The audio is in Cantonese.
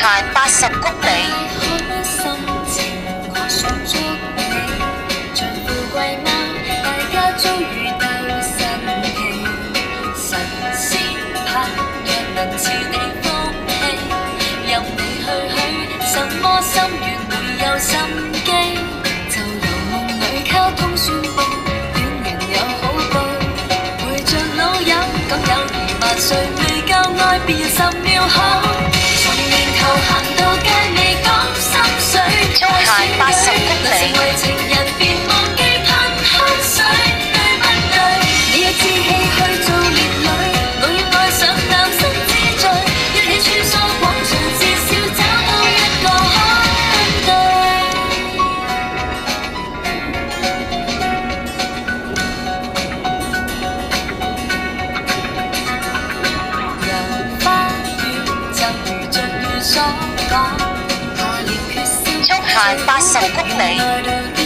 限80公里。什麼心願會有心機，就由夢裏卡通宣佈，戀人有好報，陪着老友講友誼萬歲，未夠愛別人10秒好，從年頭行到街未講心水，中限80公里。成為情人別忘記噴香水，對不對？你有志氣去做烈女，我要愛上男生之最，一起穿梭廣場，至少找到一個可對。遊花園就如像語所講，下年決心中限80公里。